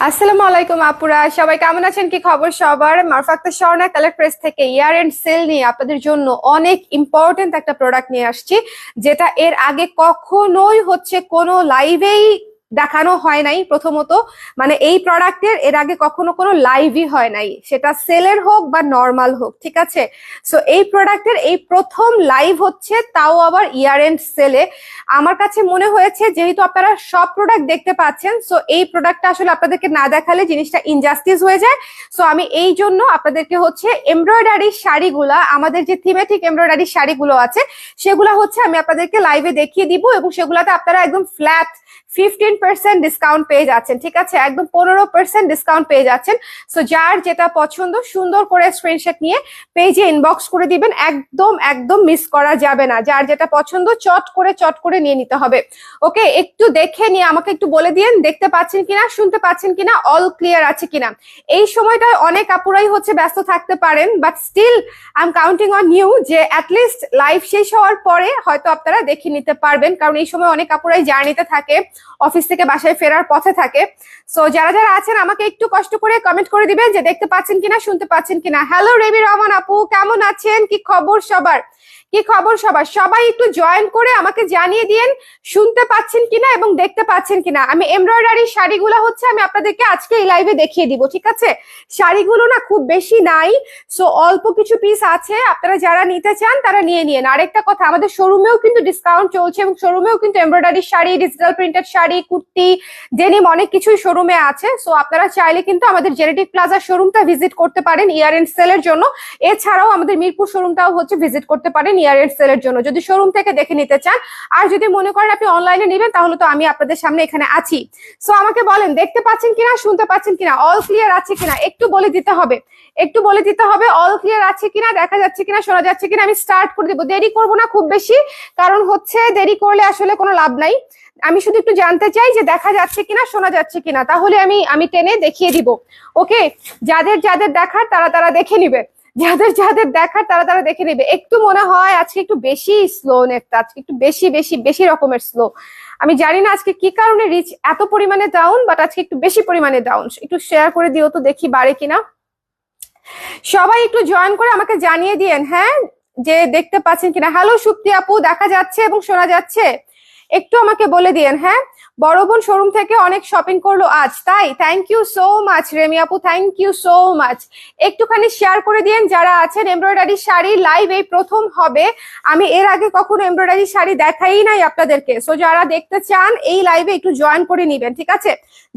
আসসালামু আলাইকুম আপুরা, সবাই কেমন আছেন? কি খবর সবার? মারুফা আক্তার স্বর্ণা কালেক্ট প্রেস থেকে ইয়ার এন্ড সেল নিয়ে আপনাদের জন্য অনেক ইম্পর্টেন্ট একটা প্রোডাক্ট নিয়ে আসছি, যেটা এর আগে কখনোই কোনো লাইভেই দেখানো হয় নাই। প্রথমত মানে এই প্রোডাক্টের এর আগে কখনো কোনো লাইভই হয় নাই, সেটা সেলের হোক বা নর্মাল হোক, ঠিক আছে? সো এই প্রোডাক্টের এই প্রথম লাইভ হচ্ছে, তাও আবার ইয়ার এন্ড সেলে। আমার কাছে মনে হয়েছে যেহেতু আপনারা সব প্রোডাক্ট দেখতে পাচ্ছেন, সো এই প্রোডাক্টটা আসলে আপনাদেরকে না দেখালে জিনিসটা ইনজাস্টিস হয়ে যায়। সো আমি এই জন্য আপনাদেরকে হচ্ছে এমব্রয়ডারি শাড়িগুলা, আমাদের যে থিমেটিক এমব্রয়ডারি শাড়িগুলো আছে সেগুলো হচ্ছে আমি আপনাদেরকে লাইভে দেখিয়ে দিব, এবং সেগুলাতে আপনারা একদম ফ্ল্যাট 15% ডিসকাউন্ট পেয়ে যাচ্ছেন, ঠিক আছে? একদম 15% ডিসকাউন্ট পেয়ে যাচ্ছেন। সো যার যেটা পছন্দ সুন্দর করে স্ক্রিনশট নিয়ে পেজে ইনবক্স করে দিবেন, একদম একদম মিস করা যাবে না। যার যেটা পছন্দ চট করে নিয়ে নিতে হবে। ওকে, একটু দেখে নিয়ে আমাকে একটু বলে দিন দেখতে পাচ্ছেন কিনা, শুনতে পাচ্ছেন কিনা, অল ক্লিয়ার আছে কিনা। এই সময়টায় অনেক আপুরাই হচ্ছে ব্যস্ত থাকতে পারেন, but still I am counting on you যে অ্যাটলিস্ট লাইভ শেষ হওয়ার পরে হয়তো আপনারা দেখে নিতে পারবেন, কারণ এই সময় অনেক আপুরাই জার্নিতে থাকে, অফিস থেকে বাসায় ফেরার পথে থাকে। সো যারা যারা আছেন আমাকে একটু কষ্ট করে কমেন্ট করে দিবেন যে দেখতে পাচ্ছেন কিনা, শুনতে পাচ্ছেন কিনা। হ্যালো রেবি রহমান আপু, কেমন আছেন? কি খবর সবার? কি খবর সবার? সবাই একটু জয়েন করে আমাকে জানিয়ে দিন শুনতে পাচ্ছেন কিনা এবং দেখতে পাচ্ছেন কিনা। আমি এমব্রয়ডারি শাড়িগুলো হচ্ছে আমি আপনাদেরকে আজকে এই লাইভে দেখিয়ে দিব, ঠিক আছে? শাড়িগুলো না খুব বেশি নাই, সো অল্প কিছু পিস আছে, আপনারা যারা নিতে চান তারা নিয়ে নিন। আরেকটা কথা, আমাদের শোরুমেও কিন্তু ডিসকাউন্ট চলছে, এবং শোরুমেও কিন্তু embroidery sari, digital printed sari, kurti, denim অনেক কিছুই শোরুমে আছে। সো আপনারা চাইলে কিন্তু আমাদের জেনেটিক প্লাজা শোরুমটা ভিজিট করতে পারেন ইয়ার এন্ড সেলের জন্য। এছাড়াও আমাদের মিরপুর শোরুমটাও হচ্ছে ভিজিট করতে পারেন ইয়ার এন্ড সেলের জন্য, যদি শোরুম থেকে দেখে নিতে চান। আর যদি মনে করেন আপনি অনলাইনে নেবেন তাহলে তো আমি আপনাদের সামনে এখানে আছি। সো আমাকে বলেন দেখতে পাচ্ছেন কিনা, শুনতে পাচ্ছেন কিনা, অল ক্লিয়ার আছে কিনা, একটু বলে দিতে হবে, একটু বলে দিতে হবে অল ক্লিয়ার আছে কিনা, দেখা যাচ্ছে কিনা, শোনা যাচ্ছে কিনা। আমি স্টার্ট করে দিব, দেরি করবো না খুব বেশি, কারণ হচ্ছে দেরি করলে আসলে কোনো লাভ নাই। আমি শুধু একটু জানতে চাই যে দেখা যাচ্ছে কিনা, শোনা যাচ্ছে কিনা, তাহলে আমি টেনে দেখিয়ে দিব। ওকে, যাদের যাদের দেখার তারা তারা দেখে নিবে, যাদের যাদের দেখার তারা তারা দেখে নেবে। একটু মনে হয় আজকে একটু বেশি স্লো নেটটা, আজকে একটু বেশি বেশি বেশি রকমের স্লো। আমি জানি না আজকে কি কারণে রিচ এত পরিমাণে ডাউন, বাট আজকে একটু বেশি পরিমাণে ডাউন। একটু শেয়ার করে দিও তো দেখি বাড়ে কিনা। সবাই একটু জয়েন করে আমাকে জানিয়ে দিয়েন, হ্যাঁ, যে দেখতে পাচ্ছেন কিনা। হ্যালো সুপ্তি আপু, দেখা যাচ্ছে এবং শোনা যাচ্ছে? একটু আমাকে বলে দিয়েন। হ্যাঁ, বড় বোন শোরুম থেকে অনেক শপিং করলো আজ, তাই? Thank you so much Remi আপু, থ্যাংক ইউ সো মাচ। একটুখানি শেয়ার করে দিয়েন যারা আছেন। এমব্রয়ডারি শাড়ি লাইভ এই প্রথম হবে, আমি এর আগে কখনো এমব্রয়ডারি শাড়ি দেখাই নাই আপনাদেরকে। সো যারা দেখতে চান এই লাইভে একটু জয়েন করে নিবেন, ঠিক আছে?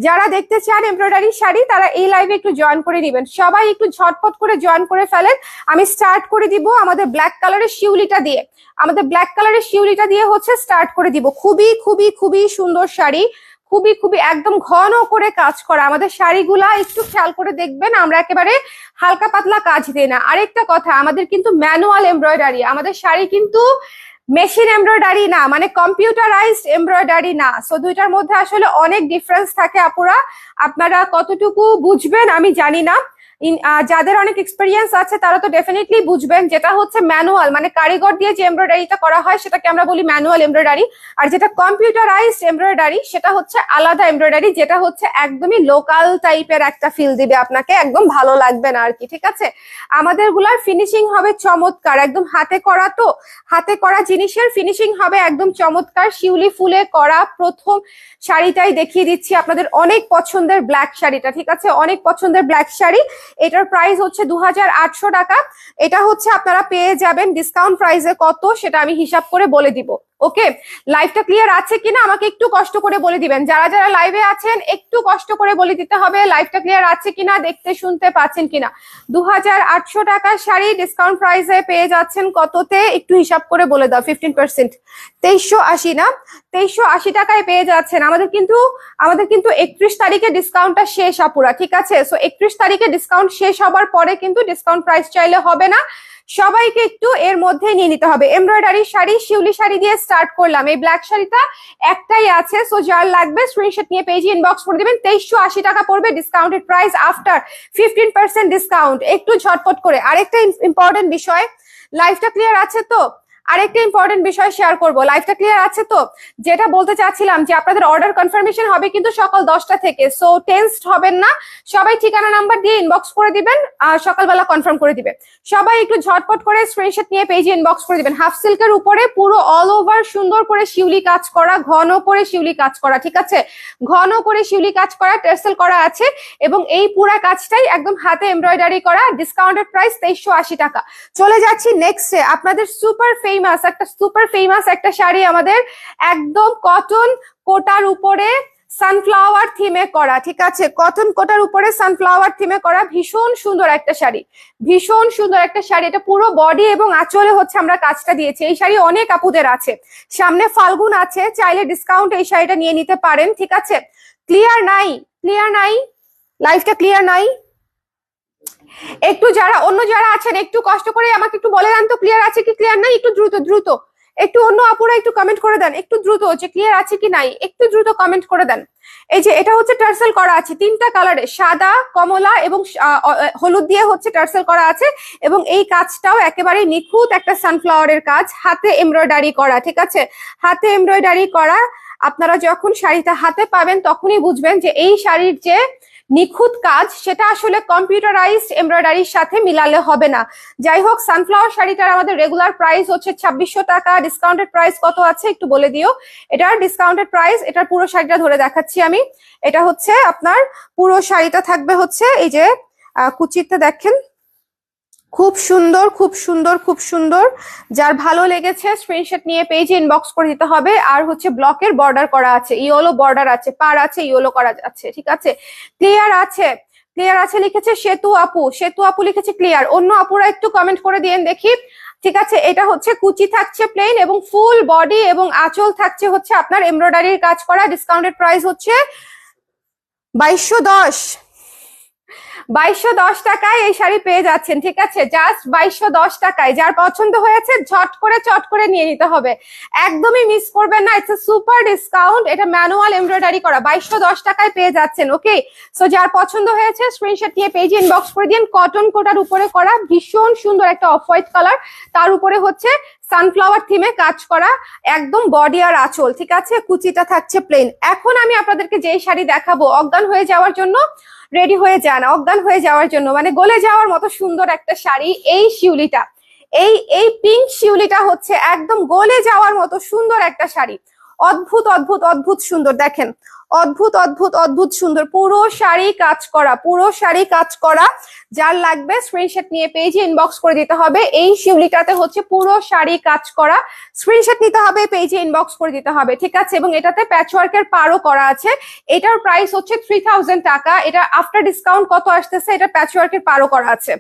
যারা দেখতে চান এমব্রয়ডারি শাড়ি তারা এই লাইভে একটু জয়েন করে নিবেন। সবাই একটু ঝটপট করে জয়েন করে ফেলেন। আমি স্টার্ট করে দিব আমাদের ব্ল্যাক কালারের শিউলিটা দিয়ে, আমাদের ব্ল্যাক কালারের শিউলিটা দিয়ে হচ্ছে স্টার্ট করে দিব। খুবই খুবই খুবই সুন্দর শাড়ি, খুবই খুবই একদম ঘন করে কাজ করা আমাদের শাড়িগুলা। একটু খেয়াল করে দেখবেন, আমরা একেবারে হালকা পাতলা কাজ দিই না। আরেকটা কথা, আমাদের কিন্তু ম্যানুয়াল এমব্রয়ডারি, আমাদের শাড়ি কিন্তু মেশিন এমব্রয়ডারি না, মানে কম্পিউটারাইজড এমব্রয়ডারি না। সো দুইটার মধ্যে আসলে অনেক ডিফারেন্স থাকে আপুরা, আপনারা কতটুকু বুঝবেন আমি জানি না। যাদের অনেক এক্সপেরিয়েন্স আছে তারা তো ডেফিনেটলি বুঝবেন, যেটা হচ্ছে ম্যানুয়াল মানে কারিগর দিয়ে যে এমব্রয়ডারিটা করা হয় সেটাকে আমরা বলি ম্যানুয়াল এমব্রয়ডারি, আর যেটা কম্পিউটারাইজড এমব্রয়ডারি সেটা হচ্ছে আলাদা এমব্রয়ডারি, যেটা হচ্ছে একদমই লোকাল টাইপের একটা ফিল দিবে আপনাকে, একদম ভালো লাগবে না আর কি, ঠিক আছে? আমাদের গুলার ফিনিশিং হবে চমৎকার, একদম হাতে করা, তো হাতে করা জিনিসের ফিনিশিং হবে একদম চমৎকার। শিউলি ফুলে করা প্রথম শাড়িটাই দেখিয়ে দিচ্ছি আপনাদের, অনেক পছন্দের ব্ল্যাক শাড়িটা, ঠিক আছে? অনেক পছন্দের ব্ল্যাক শাড়ি। এটার প্রাইস হচ্ছে 2800 টাকা। এটা হচ্ছে আপনারা পেয়ে যাবেন ডিসকাউন্ট প্রাইসে কত সেটা আমি হিসাব করে বলে দিব। ওকে, লাইভটা ক্লিয়ার আছে কিনা আমাকে একটু কষ্ট করে বলে দিবেন। যারা যারা লাইভে আছেন একটু কষ্ট করে বলে দিতে হবে লাইভটা ক্লিয়ার আছে কিনা, দেখতে শুনতে পাচ্ছেন কিনা। 2800 টাকার শাড়ি ডিসকাউন্ট প্রাইসে পেয়ে যাচ্ছেন কততে, একটু হিসাব করে বলে দাও। 15%, 2380 না, 2380 টাকায় পেয়ে যাচ্ছেন। আমাদের কিন্তু 31 তারিখে ডিসকাউন্টটা শেষ আপুরা, ঠিক আছে? সো 31 তারিখে ডিসকাউন্ট শেষ হবার পরে কিন্তু ডিসকাউন্ট প্রাইস চাইলে হবে না, সবাইকে একটু এর মধ্যে নিয়ে নিতে হবে। এমব্রয়ডারি শাড়ি, শিউলি শাড়ি দিয়ে স্টার্ট করলাম। এই ব্ল্যাক শাড়িটা একটাই আছে, সো যার লাগবে স্ক্রিনশট নিয়ে পেজে ইনবক্স করে দিবেন। 2380 টাকা পড়বে ডিসকাউন্টেড প্রাইস আফটার 15% ডিসকাউন্ট। একটু ঝটপট করে। আরেকটা ইম্পর্টেন্ট বিষয়, লাইভটা ক্লিয়ার আছে তো? আরেকটা ইম্পর্টেন্ট বিষয় শেয়ার করবো, লাইফটা ক্লিয়ার আছে তো? যেটা বলতে চাচ্ছিলাম যে আপনাদের অর্ডার কনফার্মেশন হবে কিন্তু সকাল 10টা থেকে, সো টেনসড হবেন না। সবাই ঠিকানা নাম্বার দিয়ে ইনবক্স করে দিবেন, সকালবেলা কনফার্ম করে দিবে। সবাই একটু ঝটপট করে স্ক্রিনশট নিয়ে পেজে ইনবক্স করে দিবেন। হাফ সিল্কের উপরে পুরো অল ওভার সুন্দর করে শিউলি কাজ করা, ঘন করে শিউলি কাজ করা, ঠিক আছে? ঘন করে শিউলি কাজ করা, টেসেল করা আছে এবং এই পুরা কাজটাই একদম হাতে এমব্রয়ডারি করা। ডিসকাউন্টেড প্রাইস 2380 টাকা। চলে যাচ্ছি নেক্সটে, আপনাদের সুপার ফেমাস একটা শাড়ি আমাদের, একদম কটন কোটার উপরে সানফ্লাওয়ার থিমে করা, ঠিক আছে? কটন কোটার উপরে সানফ্লাওয়ার থিমে করা, ভীষণ সুন্দর একটা শাড়ি, ভীষণ সুন্দর একটা শাড়ি। এটা পুরো বডি এবং আঁচলে হচ্ছে আমরা কাজটা দিয়েছি। এই শাড়ি অনেক আপুদের আছে, সামনে ফাল্গুন আছে, চাইলে ডিসকাউন্ট এই শাড়িটা নিয়ে নিতে পারেন, ঠিক আছে? ক্লিয়ার নাই, লাইফটা ক্লিয়ার নাই। একটু অন্য যারা আছেন একটু কষ্ট করে আমাকে একটু বলে দেন তো ক্লিয়ার আছে কি ক্লিয়ার নাই, একটু দ্রুত একটু অন্য আপুরা একটু কমেন্ট করে দেন, একটু দ্রুত যে ক্লিয়ার আছে কি নাই, একটু দ্রুত কমেন্ট করে দেন। এই যে এটা হচ্ছে টার্সেল করা আছে 3টা কালারে, সাদা, কমলা এবং হলুদ দিয়ে হচ্ছে টার্সেল করা আছে এবং এই কাজটাও একেবারে নিখুঁত একটা সানফ্লাওয়ারের কাজ, হাতে এমব্রয়ডারি করা, ঠিক আছে? হাতে এমব্রয়ডারি করা। আপনারা যখন শাড়িটা হাতে পাবেন তখনই বুঝবেন যে এই শাড়ির যে নিখুঁত কাজ সেটা আসলে কম্পিউটারাইজড এমব্রয়ডারির সাথে মিলালে হবে না। যাই হোক, সানফ্লাওয়ার শাড়িটার আমাদের রেগুলার প্রাইস হচ্ছে 2600 টাকা। ডিসকাউন্টেড প্রাইস কত আছে একটু বলে দিও। এটার ডিসকাউন্টেড প্রাইস, এটার পুরো শাড়িটা ধরে দেখাচ্ছি আমি। এটা হচ্ছে আপনার পুরো শাড়িটা থাকবে হচ্ছে এই যে কুচিতে দেখেন, খুব সুন্দর। যার ভালো লেগেছে স্ক্রিনশট নিয়ে পেজে ইনবক্স করে দিতে হবে। আর হচ্ছে ব্লকের বর্ডার করা আছে, ইয়েলো বর্ডার আছে, পার আছে, ইয়েলো করা আছে, ঠিক আছে? ক্লিয়ার আছে লিখেছে সেতু আপু লিখেছে ক্লিয়ার। অন্য আপুরা একটু কমেন্ট করে দিয়েন দেখি, ঠিক আছে? এটা হচ্ছে কুচি থাকছে প্লেন এবং ফুল বডি এবং আঁচল থাকছে হচ্ছে আপনার এমব্রয়ডারির কাজ করা। ডিসকাউন্টেড প্রাইস হচ্ছে 2210 টাকায় এই শাড়ি পেয়ে যাচ্ছেন, ঠিক আছে? জাস্ট 2210 টাকায়। যার পছন্দ হয়েছে চট করে নিয়ে নিতে হবে, একদমই মিস করবেন না। ইটস এ সুপার ডিসকাউন্ট, এটা ম্যানুয়াল এমব্রয়ডারি করা, 2210 টাকায় পেয়ে যাচ্ছেন। ওকে, সো যার পছন্দ হয়েছে স্ক্রিনশট নিয়ে পেজে ইনবক্স করে দিন। কটন কোটার উপরে করা, ভীষণ সুন্দর একটা অফ হোয়াইট কালার, তার উপরে হচ্ছে সানফ্লাওয়ার থিমে কাজ করা, একদম বডি আর আঁচল, ঠিক আছে? কুচিটা থাকছে প্লেন। এখন আমি আপনাদেরকে যে শাড়ি দেখাবো, অজ্ঞান হয়ে যাওয়ার জন্য রেডি হয়ে যান, অজ্ঞান হয়ে যাওয়ার জন্য, মানে গলে যাওয়ার মতো সুন্দর একটা শাড়ি। এই শিউলিটা, এই পিঙ্ক শিউলিটা হচ্ছে একদম গলে যাওয়ার মতো সুন্দর একটা শাড়ি। অদ্ভুত সুন্দর, দেখেন, অদ্ভুত সুন্দর। পুরো শাড়ি কাজ করা। যার লাগবে স্ক্রিনশট নিয়ে পেজে ইনবক্স করে দিতে হবে। এই শিউলিটাতে হচ্ছে পুরো শাড়ি কাজ করা, স্ক্রিনশট নিতে হবে, পেজে ইনবক্স করে দিতে হবে, ঠিক আছে? এবং এটাতে প্যাচওয়ার্কের পারও করা আছে। এটার প্রাইস হচ্ছে 3000 টাকা। এটা আফটার ডিসকাউন্ট কত আসতেছে? এটা প্যাচওয়ার্কের পারও করা আছে।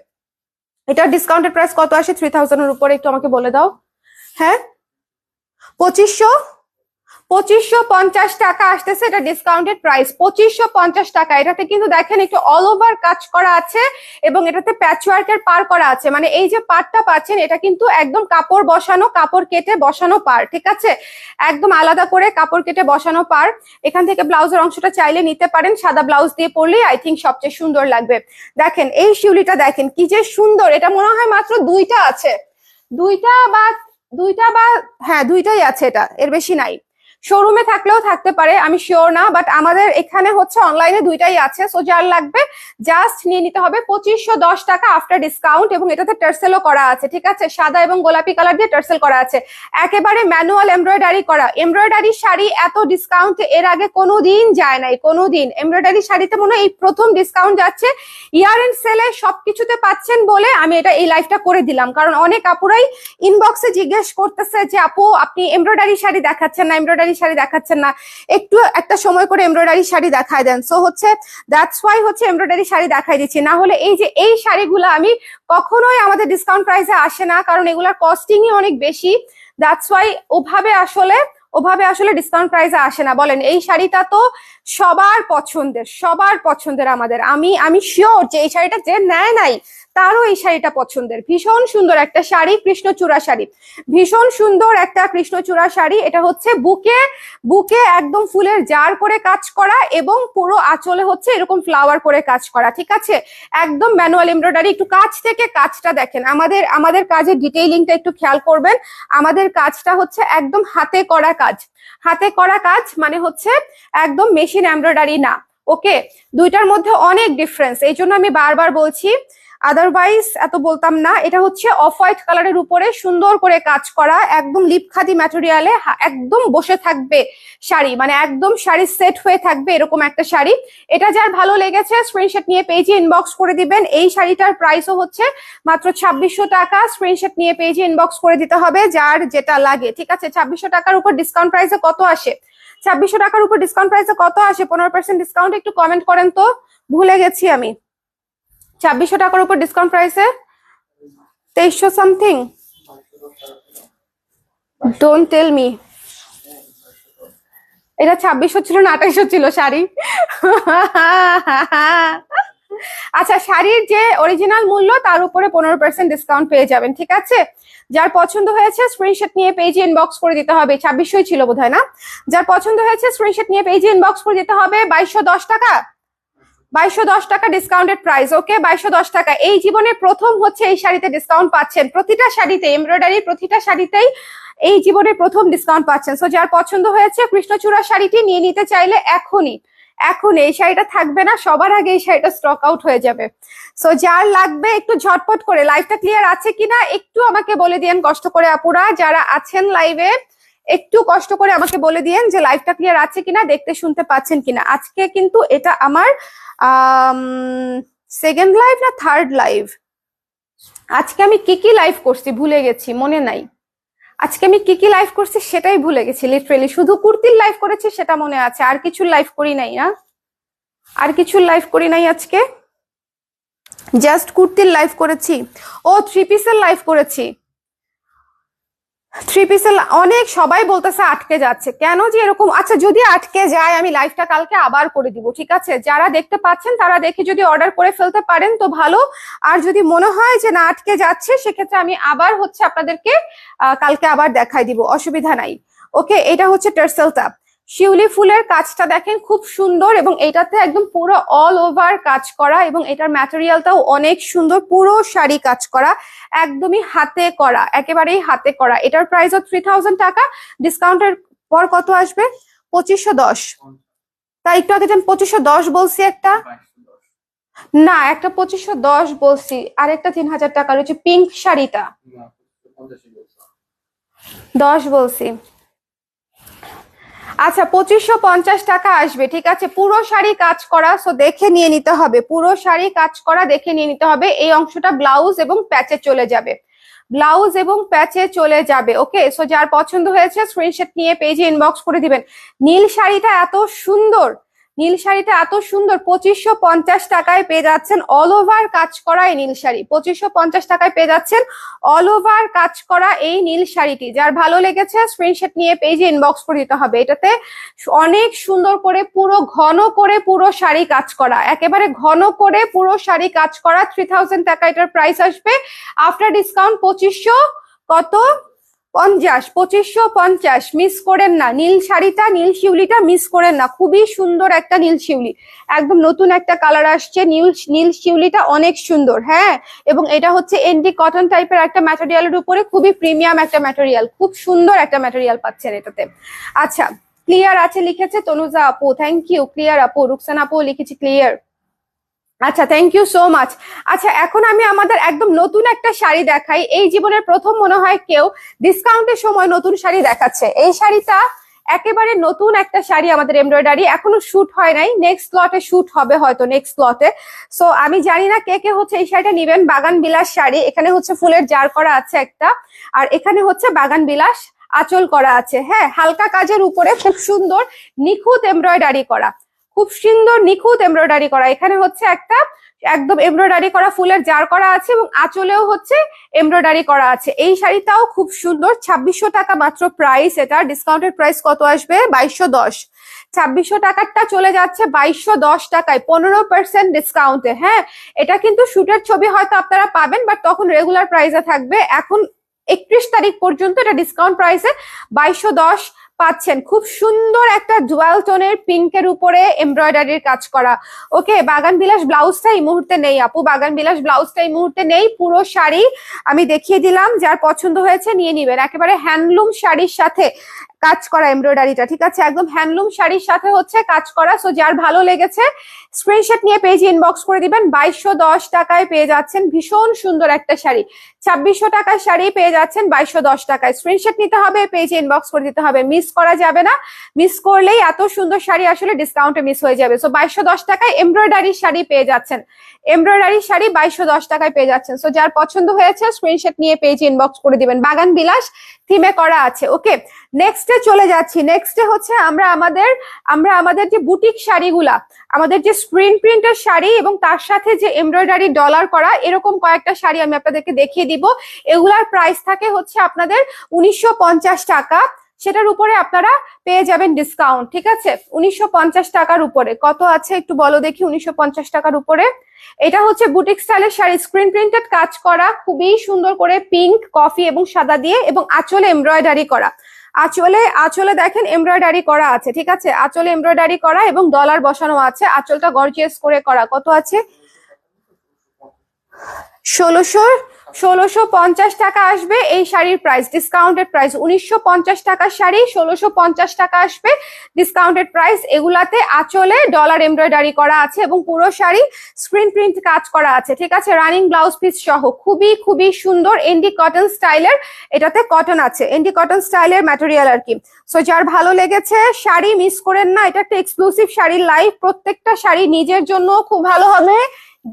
এটার ডিসকাউন্টেড প্রাইস কত আসে 3000 এর উপরে? একটু আমাকে বলে দাও। হ্যাঁ, 2550 টাকা আসতেছে, এটা ডিসকাউন্টেড প্রাইস 2550 টাকা। এটাতে কিন্তু দেখেন একটু অল ওভার কাজ করা আছে এবং এটাতে প্যাচওয়ার্কের পার করা আছে, মানে এই যে পারটা পাচ্ছেন এটা কিন্তু একদম কাপড় কেটে বসানো পার, ঠিক আছে? একদম আলাদা করে কাপড় কেটে বসানো পার। এখান থেকে ব্লাউজের অংশটা চাইলে নিতে পারেন, সাদা ব্লাউজ দিয়ে পরলেই আই থিঙ্ক সবচেয়ে সুন্দর লাগবে। দেখেন এই শিউলিটা, দেখেন কি যে সুন্দর। এটা মনে হয় মাত্র দুইটা আছে, দুইটা বা হ্যাঁ দুইটাই আছে, এটা এর বেশি নাই। শোরুমে থাকলেও থাকতে পারে, আমি শিওর না, বাট আমাদের এখানে হচ্ছে অনলাইনে দুইটাই আছে। সো যার লাগবে জাস্ট নিয়ে নিতে হবে 2510 টাকা আফটার ডিসকাউন্ট। এবং এটাতে টার্সেলও করা আছে, ঠিক আছে? সাদা এবং গোলাপি কালার দিয়ে টার্সেল করা আছে, একেবারে ম্যানুয়াল এমব্রয়ডারি করা। এমব্রয়ডারি শাড়ি এত ডিসকাউন্ট এর আগে কোনোদিন যায় নাই, কোনোদিন। এমব্রয়ডারি শাড়িতে মনে হয় এই প্রথম ডিসকাউন্ট যাচ্ছে। ইয়ার এন্ড সেলে সবকিছুতে পাচ্ছেন বলে আমি এই লাইভটা করে দিলাম, কারণ অনেক আপুরাই ইনবক্সে জিজ্ঞেস করতেছে যে আপু আপনি এমব্রয়ডারি শাড়ি দেখাচ্ছেন না, একটু একটা সময় করে এমব্রয়ডারি শাড়ি দেখায় দেন। সো হচ্ছে দ্যাটস ওয়াই হচ্ছে এমব্রয়ডারি শাড়ি দেখাই দিচ্ছি। না হলে এই শাড়িগুলো আমি কখনোই আমাদের ডিসকাউন্ট প্রাইসে আসে না, কারণ এগুলার কস্টিংই অনেক বেশি। দ্যাটস ওয়াই ওভাবে আসলে ডিসকাউন্ট প্রাইসে আসে না। বলেন, এই শাড়িটা তো সবার পছন্দের আমাদের। আমি শিওর যে এই শাড়িটা যে নেয় নাই তারও এই শাড়িটা পছন্দের। ভীষণ সুন্দর একটা শাড়ি, কৃষ্ণচূড়া শাড়ি, ভীষণ সুন্দর একটা কৃষ্ণচূড়া শাড়ি। এটা হচ্ছে বুকে বুকে একদম ফুলের জার করে কাজ করা এবং পুরো আঁচলে হচ্ছে এরকম ফ্লাওয়ার করে কাজ করা, ঠিক আছে, একদম ম্যানুয়াল এমব্রয়ডারি। একটু কাজ থেকে কাজটা দেখেন, আমাদের কাজের ডিটেইলিংটা একটু খেয়াল করবেন। আমাদের কাজটা হচ্ছে একদম হাতে করা কাজ। হাতে করা কাজ মানে হচ্ছে একদম মেশিন এমব্রয়ডারি না। ওকে, দুইটার মধ্যে অনেক ডিফারেন্স, এই জন্য আমি বারবার বলছি, আদারওয়াইজ এত বলতাম না। এটা হচ্ছে অফ হোয়াইট কালারের উপরে সুন্দর করে কাজ করা, একদম লিপ খাদি ম্যাটেরিয়ালে, একদম বসে থাকবে শাড়ি, মানে একদম শাড়ি সেট হয়ে থাকবে এরকম একটা শাড়ি। এটা যার ভালো লেগেছে স্ক্রিনশট নিয়ে পেজে ইনবক্স করে দিবেন। এই শাড়িটার প্রাইসও হচ্ছে মাত্র 2600 টাকা। স্ক্রিনশট নিয়ে পেজে ইনবক্স করে দিতে হবে যার যেটা লাগে, ঠিক আছে। 2600 টাকার উপর ডিসকাউন্ট প্রাইসে কত আসে? 2600 টাকার উপর ডিসকাউন্ট প্রাইসে কত আসে? 15% ডিসকাউন্ট, একটু কমেন্ট করেন তো, ভুলে গেছি আমি। 2600 টাকার উপর ডিসকাউন্ট প্রাইসে 2300 সামথিং, ডোন্ট টেল মি। এটা 2600 ছিল না 2800 ছিল শাড়ি? আচ্ছা, শাড়ির যে অরিজিনাল মূল্য তার উপরে 15% ডিসকাউন্ট পেয়ে যাবেন, ঠিক আছে। যার পছন্দ হয়েছে স্ক্রিনশট নিয়ে পেজে ইনবক্স করে দিতে হবে। 2600 ছিল বোধহয় না? যার পছন্দ হয়েছে স্ক্রিনশট নিয়ে পেজে ইনবক্স করে দিতে হবে। 2210 টাকা, 2210 টাকা ডিসকাউন্টেড প্রাইস। ওকে, 2210 টাকা। এই জীবনে প্রথম হচ্ছে এই শাড়িতে ডিসকাউন্ট পাচ্ছেন, প্রতিটা শাড়িতে এমব্রয়ডারি, প্রতিটা শাড়িতেই এই জীবনে প্রথম ডিসকাউন্ট পাচ্ছেন। সো যার পছন্দ হয়েছে কৃষ্ণচূড়া শাড়িটি নিয়ে নিতে চাইলে এখনই, এখন এই শাড়িটা থাকবে না, সবার আগে এই শাড়িটা স্টক আউট হয়ে যাবে। সো যার লাগবে একটু ঝটপট করে, লাইভটা ক্লিয়ার আছে কিনা একটু আমাকে বলে দিয়েন কষ্ট করে আপুরা যারা আছেন লাইভে, একটু কষ্ট করে আমাকে বলে দিয়েন যে লাইভটা ক্লিয়ার আছে কিনা, দেখতে শুনতে পাচ্ছেন কিনা। আজকে কিন্তু এটা আমার সেকেন্ড লাইভ না থার্ড লাইভ, আজকে আমি কি কি লাইভ করছি ভুলে গেছি, মনে নাই। আজকে আমি কি কি লাইভ করছি সেটাই ভুলে গেছি লিটারেলি। শুধু কুর্তির লাইভ করেছি সেটা মনে আছে, আর কিছু লাইভ করি নাই। না, আর কিছু লাইভ করি নাই আজকে, জাস্ট কুর্তির লাইভ করেছি। ও, থ্রি পিসের লাইভ করেছি। থ্রি পিসের অনেক সবাই বলতেছে আটকে যাচ্ছে, কেন যে এরকম? আচ্ছা, যদি আটকে যায় আমি লাইভটা কালকে আবার করে দিব, ঠিক আছে। যারা দেখতে পাচ্ছেন তারা দেখে যদি অর্ডার করে ফেলতে পারেন তো ভালো, আর যদি মনে হয় যে না আটকে যাচ্ছে সেক্ষেত্রে আমি আবার হচ্ছে আপনাদেরকে কালকে আবার দেখাই দিব, অসুবিধা নাই। ওকে, এটা হচ্ছে টার্সেলটা, শিউলি ফুলের কাজটা দেখেন খুব সুন্দর, এবং এটাতে একদম পুরো অল ওভার কাজ করা, এবং এটার ম্যাটেরিয়ালটাও অনেক সুন্দর, পুরো শাড়ি কাজ করা, একদমই হাতে করা, একেবারেই হাতে করা। এটার প্রাইস 3000 টাকা, ডিসকাউন্টের পর কত আসবে? 2510। তাই একটু আগে আমি 2510 বলছি, একটা না, একটা 2510 বলছি, আর একটা 3000 টাকা রয়েছে পিঙ্ক শাড়িটা 10 বলছি। আচ্ছা, 2550 টাকা আসবে, ঠিক আছে। পুরো শাড়ি কাজ করা, সো দেখে নিয়ে নিতে হবে, পুরো শাড়ি কাজ করা দেখে নিয়ে নিতে হবে। এই অংশটা ব্লাউজ এবং প্যাচে চলে যাবে, ব্লাউজ এবং প্যাচে চলে যাবে। ওকে, সো যার পছন্দ হয়েছে স্ক্রিনশট নিয়ে পেজে ইনবক্স করে দিবেন। নীল শাড়িটা এত সুন্দর, নীল শাড়িটা এত সুন্দর, 2550 টাকায় পেয়ে যাচ্ছেন অল ওভার কাজ করা এই নীল শাড়ি। 2550 টাকায় পেয়ে যাচ্ছেন অল ওভার কাজ করা এই নীল শাড়িটি। যার ভালো লেগেছে স্ক্রিনশট নিয়ে পেজে ইনবক্স করে দিতে হবে। এটাতে অনেক সুন্দর করে পুরো ঘন করে পুরো শাড়ি কাজ করা, একেবারে ঘন করে পুরো শাড়ি কাজ করা। 3000 টাকা এটার প্রাইস আসবে। আফটার ডিসকাউন্ট 2500 কত 50, 2550 মিস করেন না। নীল শাড়িটা, নীল শিউলিটা মিস করেন না, খুবই সুন্দর একটা নীল শিউলি, একদম নতুন একটা কালার আসছে। নীল শিউলিটা অনেক সুন্দর, হ্যাঁ। এবং এটা হচ্ছে এন্টি কটন টাইপের একটা ম্যাটেরিয়ালের উপরে, খুবই প্রিমিয়াম একটা ম্যাটেরিয়াল, খুব সুন্দর একটা ম্যাটেরিয়াল পাচ্ছেন এটাতে। আচ্ছা, ক্লিয়ার আছে লিখেছে তনুজা আপু, থ্যাংক ইউ। ক্লিয়ার আপু, রুকসানা আপু লিখেছি ক্লিয়ার। আচ্ছা, থ্যাংক ইউ সো মাচ। আচ্ছা, এখন আমি আমাদের একদম নতুন একটা শাড়ি দেখাই। এই জীবনের প্রথম মনে হয় কেউ ডিসকাউন্টের সময় নতুন শাড়ি দেখাচ্ছে। এই শাড়িটা একেবারে নতুন একটা শাড়ি, আমাদের এমব্রয়ডারি, এখনো শুট হয় নাই, নেক্সট লটে শুট হবে হয়তো, নেক্সট লটে। সো আমি জানি না কে কে হচ্ছে এই শাড়িটা নিবেন। বাগান বিলাস শাড়ি, এখানে হচ্ছে ফুলের জার করা আছে একটা, আর এখানে হচ্ছে বাগান বিলাস আঁচল করা আছে, হ্যাঁ, হালকা কাজের উপরে খুব সুন্দর নিখুঁত এমব্রয়ডারি করা। খুব সুন্দর নিখুঁত এমব্রয়ডারি করা। এখানে হচ্ছে একটা একদম এমব্রয়ডারি করা ফুলের জার করা আছে এবং আঁচলেও হচ্ছে এমব্রয়ডারি করা আছে। এই শাড়িটাও খুব সুন্দর, 2600 টাকা মাত্র প্রাইস। এটা ডিসকাউন্টেড প্রাইস কত আসবে? 2210। 2600 টাকারটা চলে যাচ্ছে 2210 টাকায়, 15% ডিসকাউন্টে। হ্যাঁ, এটা কিন্তু শুটের ছবি হয়তো আপনারা পাবেন, বাট তখন রেগুলার প্রাইসে থাকবে। এখন 31 তারিখ পর্যন্ত এটা ডিসকাউন্ট প্রাইসে 2210 পাচ্ছেন। খুব সুন্দর একটা ডুয়াল টোনের পিঙ্কের উপরে এমব্রয়ডারির কাজ করা। ওকে, বাগান বিলাস ব্লাউজটা এই মুহূর্তে নেই আপু, বাগান বিলাস ব্লাউজটা এই মুহূর্তে নেই। পুরো শাড়ি আমি দেখিয়ে দিলাম, যার পছন্দ হয়েছে নিয়ে নিবেন। একেবারে হ্যান্ডলুম শাড়ির সাথে কাজ করা এমব্রয়ডারিটা, ঠিক আছে, একদম হ্যান্ডলুম শাড়ির সাথে হচ্ছে কাজ করা। সো যার ভালো লেগেছে স্ক্রিনশট নিয়ে পেজে ইনবক্স করে দিবেন। 2210 টাকায় পেয়ে যাচ্ছেন ভীষণ সুন্দর একটা শাড়ি। 2600 টাকার শাড়ি পেয়ে যাচ্ছেন 2210 টাকায়। স্ক্রিনশট নিতে হবে, পেজে ইনবক্স করে দিতে হবে, মিস করা যাবে না। মিস করলেই এত সুন্দর শাড়ি আসলে ডিসকাউন্টে মিস হয়ে যাবে। সো 2210 টাকায় এমব্রয়ডারি শাড়ি পেয়ে যাচ্ছেন, এমব্রয়ডারি শাড়ি 2210 টাকায় পেয়ে যাচ্ছেন। সো যার পছন্দ হয়েছে স্ক্রিনশট নিয়ে পেজে ইনবক্স করে দিবেন। বাগান বিলাস থিমে করা আছে। ওকে, নেক্সটে চলে যাচ্ছি। নেক্সটে হচ্ছে আমরা আমাদের যে বুটিক শাড়িগুলা, আমাদের যে স্ক্রিন প্রিন্টের শাড়ি এবং তার সাথে যে এমব্রয়ডারি ডলার করা, এরকম কয়েকটা শাড়ি আমি আপনাদেরকে দেখিয়ে দিব। এগুলার প্রাইস থাকে হচ্ছে আপনাদের 1950 টাকা। সেটার উপরে আপনারা পেয়ে যাবেন ডিসকাউন্ট, ঠিক আছে। 1950 টাকার উপরে কত আছে একটু বলো দেখি? 1950 টাকার উপরে এটা হচ্ছে বুটিক স্টাইলের শাড়ি, স্ক্রিন প্রিন্টেড কাজ করা, খুবই সুন্দর করে পিঙ্ক, কফি এবং সাদা দিয়ে, এবং আঁচলে এমব্রয়ডারি করা। আঁচলে দেখেন এমব্রয়ডারি করা আছে, ঠিক আছে, আঁচলে এমব্রয়ডারি করা এবং ডলার বসানো আছে। আঁচলটা গর্জিয়াস করে করা। কত আছে? 1650 টাকা আসবে এই শাড়ির প্রাইস, ডিসকাউন্টেড প্রাইস। 1950 টাকার শাড়ি 1650 টাকা আসবে ডিসকাউন্টেড প্রাইস। এগুলাতে আঁচলে ডলার এমব্রয়ডারি করা আছে এবং পুরো শাড়ি স্ক্রিন প্রিন্ট কাজ করা আছে, ঠিক আছে, রানিং ব্লাউজ পিস সহ। খুবই খুবই সুন্দর এন্ডি কটন স্টাইলের, এটাতে কটন আছে, এন্ডি কটন স্টাইলের ম্যাটেরিয়াল আর কি। সো যার ভালো লেগেছে শাড়ি মিস করেন না, এটা একটা এক্সক্লুসিভ শাড়ির লাইভ। প্রত্যেকটা শাড়ি নিজের জন্য খুব ভালো হবে,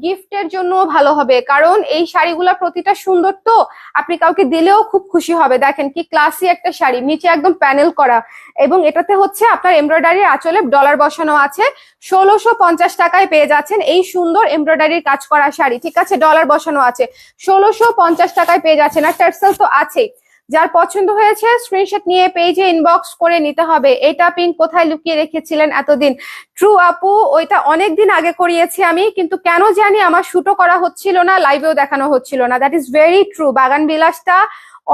গিফটের জন্য ভালো হবে, কারণ এই শাড়িগুলো প্রতিটা সুন্দর, তো আপনি কাউকে দিলেও খুব খুশি হবে। দেখেন কি ক্লাসি একটা শাড়ি, নিচে একদম প্যানেল করা এবং এটাতে হচ্ছে আপনার এমব্রয়ডারি আঁচলে ডলার বসানো আছে। 1650 টাকায় পেয়ে যাচ্ছেন এই সুন্দর এমব্রয়ডারির কাজ করা শাড়ি, ঠিক আছে, ডলার বসানো আছে। 1650 টাকায় পেয়ে যাচ্ছেন, আর টার্সেল তো আছেই। যার পছন্দ হয়েছে স্ক্রিনশট নিয়ে পেজে ইনবক্স করে নিতে হবে। এটা পিঙ্ক কোথায় লুকিয়ে রেখেছিলেন এতদিন? ট্রু আপু, ওইটা অনেকদিন আগে করিয়েছি আমি, কিন্তু কেন জানি আমার শুটও করা হচ্ছিল না, লাইভেও দেখানো হচ্ছিল না। That is very true. বাগান বিলাসটা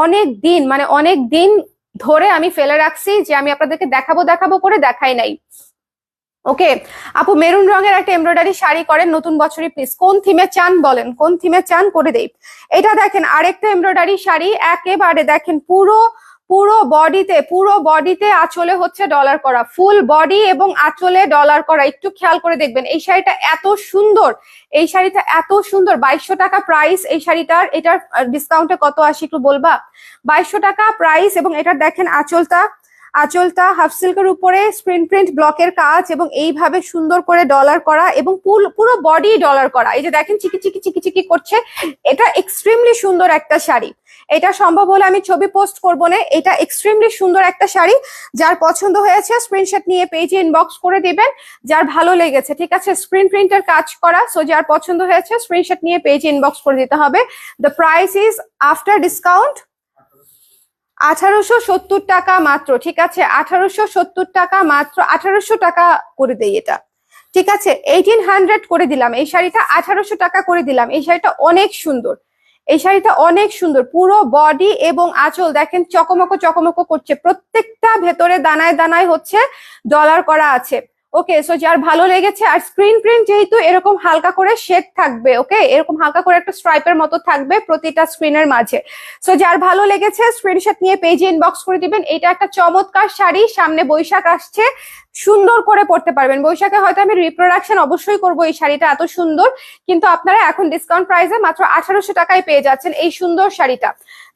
অনেক দিন ধরে আমি ফেলে রাখছি, যে আমি আপনাদেরকে দেখাবো করে দেখাই নাই। ওকে আপু, মেরুন রঙের একটা এমব্রয়ডারি শাড়ি করেন নতুন বছরে প্লিজ। কোন থিমে চান বলেন, কোন থিমে চান করে দেই। এটা দেখেন আরেকটা এমব্রয়ডারি শাড়ি, একেবারে দেখেন পুরো বডিতে আঁচলে হচ্ছে ডলার করা, ফুল বডি এবং আঁচলে ডলার করা। একটু খেয়াল করে দেখবেন এই শাড়িটা এত সুন্দর, 2200 টাকা প্রাইস এই শাড়িটার। এটার ডিসকাউন্টে কত আসে একটু বলবা? 2200 টাকা প্রাইস। এবং এটার দেখেন আঁচলটা হাফ সিল্কের উপরে স্ক্রিন প্রিন্ট ব্লকের কাজ এবং এইভাবে সুন্দর করে ডলার করা এবং পুরো বডি ডলার করা। এই যে দেখেন চিকি করছে, এটা এক্সট্রিমলি সুন্দর একটা শাড়ি। এটা সম্ভব হলে আমি ছবি পোস্ট করবো না, এটা এক্সট্রিমলি সুন্দর একটা শাড়ি। যার পছন্দ হয়েছে স্ক্রিনশট নিয়ে পেজে ইনবক্স করে দিবেন, যার ভালো লেগেছে, ঠিক আছে, স্ক্রিন প্রিন্টের কাজ করা। সো যার পছন্দ হয়েছে স্ক্রিনশট নিয়ে পেজে ইনবক্স করে দিতে হবে। The price is after discount 1870 টাকা মাত্র, ঠিক আছে, 1870 টাকা মাত্র। 1800 টাকা করে দেই এটা, ঠিক আছে, 1800 করে দিলাম। এই শাড়িটা 1800 টাকা করে দিলাম। এই শাড়িটা অনেক সুন্দর, এই শাড়িটা অনেক সুন্দর। পুরো বডি এবং আঁচল দেখেন চকমকো করছে, প্রত্যেকটা ভেতরে দানায় হচ্ছে ডলার করা আছে। ওকে, সো যার ভালো লেগেছে, আর স্ক্রিন প্রিন্ট যেহেতু এরকম হালকা করে শেড থাকবে, ওকে, এরকম হালকা করে একটা স্ট্রাইপের মতো থাকবে প্রতিটা স্ক্রিনের মাঝে। সো যার ভালো লেগেছে স্ক্রিনশট নিয়ে পেজে ইনবক্স করে দিবেন। এটা একটা চমৎকার শাড়ি, সামনে বৈশাখ আসছে, সুন্দর করে পড়তে পারবেন। বৈশাখে হয়তো আমি রিপ্রোডাকশন অবশ্যই করবো এই শাড়িটা, এত সুন্দর। কিন্তু আপনারা এখন ডিসকাউন্ট প্রাইসে মাত্র 1800 টাকায় পেয়ে যাচ্ছেন এই সুন্দর শাড়িটা,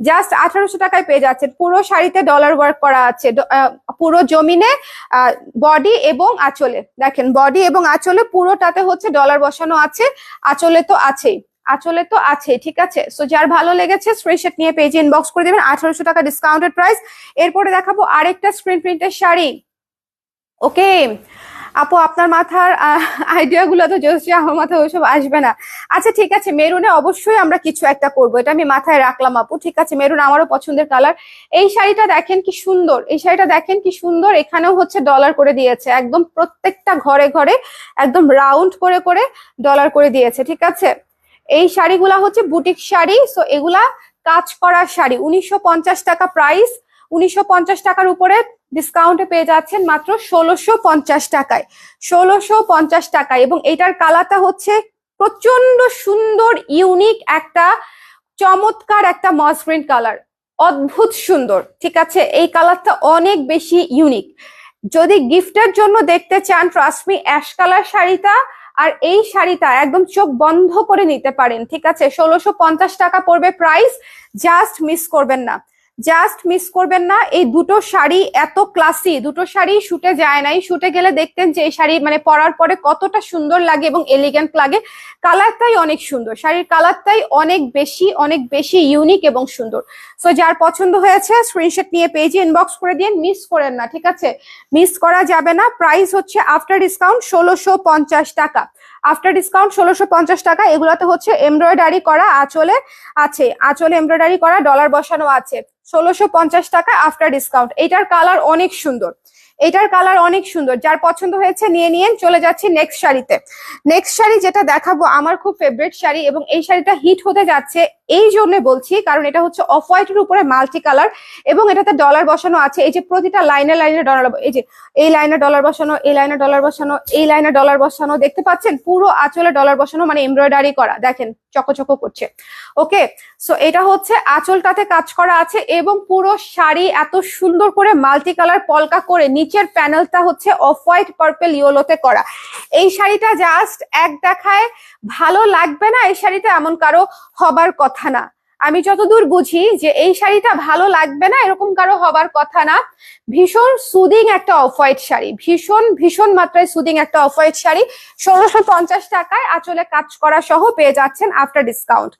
জাস্ট 1800 টাকায় পেয়ে যাচ্ছেন। পুরো শাড়িতে ডলার ওয়ার্ক করা আছে, পুরো জমিনে বডি এবং আঁচলে দেখেন, বডি এবং আঁচলে পুরোটাতে হচ্ছে ডলার বসানো আছে। আঁচলে তো আছে, ঠিক আছে। সো যার ভালো লেগেছে স্ক্রিনশট নিয়ে পেজে ইনবক্স করে দেবেন। 1800 টাকা ডিসকাউন্টেড প্রাইস। এরপরে দেখাবো আরেকটা স্ক্রিন প্রিন্টের শাড়ি। ওকে, আপু আপনার মাথার আইডিয়া গুলো তো জোসি, আমার মাথায় ওইসব আসবে না। আচ্ছা ঠিক আছে, মেরুনে অবশ্যই আমরা কিছু একটা করবো, এটা আমি মাথায় রাখলাম আপু। ঠিক আছে, মেরুন আমারও পছন্দের কালার। এই শাড়িটা দেখেন কি সুন্দর, এই শাড়িটা দেখেন কি সুন্দর, এখানেও হচ্ছে ডলার করে দিয়েছে, একদম প্রত্যেকটা ঘরে ঘরে একদম রাউন্ড করে করে ডলার করে দিয়েছে। ঠিক আছে, এই শাড়িগুলা হচ্ছে বুটিক শাড়ি, সো এগুলা কাজ করা শাড়ি। 1950 টাকা প্রাইস, 1950 টাকার উপরে ডিসকাউন্টে পেয়ে যাচ্ছেন মাত্র 1650 টাকায়, 1650 টাকায়। এবং এটার কালারটা হচ্ছে প্রচন্ড সুন্দর, ইউনিক একটা চমৎকার একটা মসৃণ কালার, অদ্ভুত সুন্দর। ঠিক আছে, এই কালারটা অনেক বেশি ইউনিক। যদি গিফটের জন্য দেখতে চান, ট্রাস্ট মি, অ্যাশ কালার শাড়িটা আর এই শাড়িটা একদম চোখ বন্ধ করে নিতে পারেন। ঠিক আছে, 1650 টাকা পড়বে প্রাইস, জাস্ট মিস করবেন না, জাস্ট মিস করবেন না। এই দুটো শাড়ি এত ক্লাসি, দুটো শাড়ি শুটে যায় নাই, শুটে গেলে দেখতেন যে এই শাড়ি মানে পরার পরে কতটা সুন্দর লাগে এবং এলিগেন্ট লাগে। কালারটাই অনেক সুন্দর, শাড়ির কালারটাই অনেক বেশি ইউনিক এবং সুন্দর। সো যার পছন্দ হয়েছে স্ক্রিনশট নিয়ে পেজে ইনবক্স করে দিন, মিস করেন না। ঠিক আছে, মিস করা যাবে না। প্রাইস হচ্ছে আফটার ডিসকাউন্ট 1650 টাকা, আফটার ডিসকাউন্ট 1650 টাকা। এগুলোতে হচ্ছে এমব্রয়ডারি করা আঁচলে আছে, আঁচলে এমব্রয়ডারি করা ডলার বসানো আছে। 1650 টাকা আফটার ডিসকাউন্ট। এটার কালার অনেক সুন্দর, এটার কালার অনেক সুন্দর। যার পছন্দ হয়েছে নিয়ে নিন। চলে যাচ্ছি নেক্সট শাড়িতে। নেক্সট শাড়ি যেটা দেখাবো আমার খুব ফেভারিট শাড়ি, এবং এই শাড়িটা হিট হতে যাচ্ছে এই জন্য বলছি কারণ এটা হচ্ছে অফ হোয়াইটের উপরে মাল্টি কালার এবং এটাতে ডলার বসানো আছে। এই যে প্রতিটা লাইনে লাইনে ডলার, এই যে এই লাইনে ডলার বসানো, এই লাইনে ডলার বসানো, এই লাইনে ডলার বসানো, দেখতে পাচ্ছেন পুরো আঁচলে ডলার বসানো, মানে এমব্রয়ডারি করা, দেখেন চকচক করছে। ওকে, সো এটা হচ্ছে আঁচলটাতে কাজ করা আছে এবং পুরো শাড়ি এত সুন্দর করে মাল্টি কালার পলকা করে, নিচের প্যানেলটা হচ্ছে অফ হোয়াইট পার্পল ইয়েলোতে করা। এই শাড়িটা জাস্ট এক দেখায় ভালো লাগবে না, এই শাড়িটা এমন কারো হবার কথা না। আমি যতদূর বুঝি যে এই শাড়িটা ভালো লাগবে না এরকম কারো হবার কথা না। ভীষণ সুদিং একটা অফ হোয়াইট শাড়ি, ভীষণ ভীষণ মাত্রায় সুদিং একটা অফ হোয়াইট শাড়ি। 1650 টাকায় আঁচলে কাজ করা সহ পেয়ে যাচ্ছেন আফটার ডিসকাউন্ট।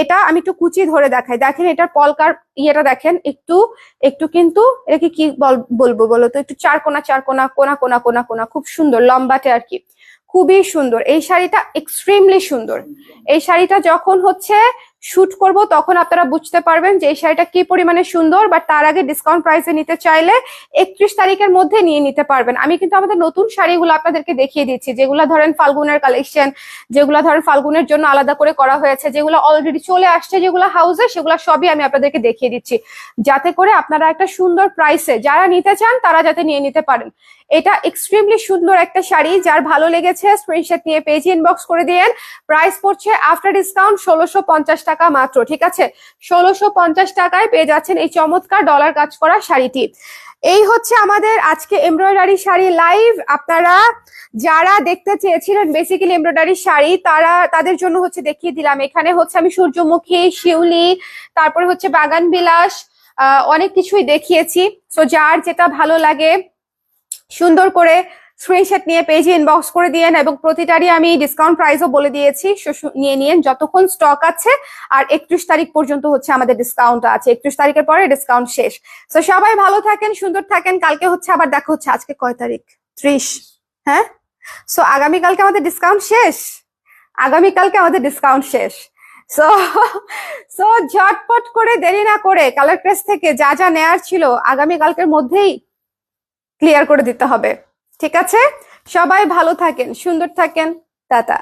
এটা আমি একটু কুচি ধরে দেখাই, দেখেন এটার পলকার ইয়েটা দেখেন একটু একটু, কিন্তু এটাকে কি বলবো বলো তো, একটু চার কোনা চার কোনা, কোনা কোনা কোনা কোনা, খুব সুন্দর লম্বাটে আর কি, খুবই সুন্দর। এই শাড়িটা এক্সট্রিমলি সুন্দর। এই শাড়িটা যখন হচ্ছে শুট করব তখন আপনারা বুঝতে পারবেন যে এই শাড়িটা কি পরিমাণে সুন্দর। বাট তার আগে ডিসকাউন্ট প্রাইসে নিতে চাইলে 31 তারিখের মধ্যে নিয়ে নিতে পারবেন। আমি কিন্তু আমাদের নতুন শাড়িগুলো আপনাদেরকে দেখিয়ে দিচ্ছি, যেগুলো ধরেন ফাল্গুনের কালেকশন, যেগুলো ধরেন ফাল্গুনের জন্য আলাদা করে করা হয়েছে, যেগুলো অলরেডি চলে আসছে, যেগুলো হাউসে, সেগুলো সবই আমি আপনাদেরকে দেখিয়ে দিচ্ছি, যাতে করে আপনারা একটা সুন্দর প্রাইসে যারা নিতে চান তারা যাতে নিয়ে নিতে পারেন। এটা এক্সট্রিমলি সুন্দর একটা শাড়ি, যার ভালো লেগেছে স্ক্রিনশট নিয়ে পেজে ইনবক্স করে দিয়েন। প্রাইস পড়ছে আফটার ডিসকাউন্ট 1650 টাকা মাত্র। ঠিক আছে, 1650 টাকায় পেয়ে যাচ্ছেন এই চমৎকার ডলার কাজ করা শাড়িটি। এই হচ্ছে আমাদের আজকে এমব্রয়ডারি শাড়ি লাইভ। আপনারা যারা দেখতে চেয়েছিলেন বেসিক্যালি এমব্রয়ডারি শাড়ি, তাদের জন্য হচ্ছে দেখিয়ে দিলাম। এখানে হচ্ছে আমি সূর্যমুখী, শিউলি, তারপরে হচ্ছে বাগান বিলাস, অনেক কিছুই দেখিয়েছি। তো যার যেটা ভালো লাগে সুন্দর করে স্ক্রিনশট নিয়ে পেজে ইনবক্স করে দিয়েন, এবং প্রতিটারই আমি ডিসকাউন্ট প্রাইসও বলে দিয়েছি, নিয়ে নিয়েন যতক্ষণ স্টক আছে। আর 31 তারিখ পর্যন্ত হচ্ছে আমাদের ডিসকাউন্ট আছে, 31 তারিখের পরে ডিসকাউন্ট শেষ। তো সবাই ভালো থাকেন, সুন্দর থাকেন। কালকে হচ্ছে আবার দেখা হচ্ছে, আজকে কয় তারিখ? 30। হ্যাঁ, সো আগামীকালকে আমাদের ডিসকাউন্ট শেষ, আগামীকালকে আমাদের ডিসকাউন্ট শেষ। সো সো ঝটপট করে দেরি না করে কালার ক্রেস থেকে যা যা নেয়ার ছিল আগামীকালকের মধ্যেই ক্লিয়ার করে দিতে হবে। ঠিক আছে, সবাই ভালো থাকেন, সুন্দর থাকেন, টাটা।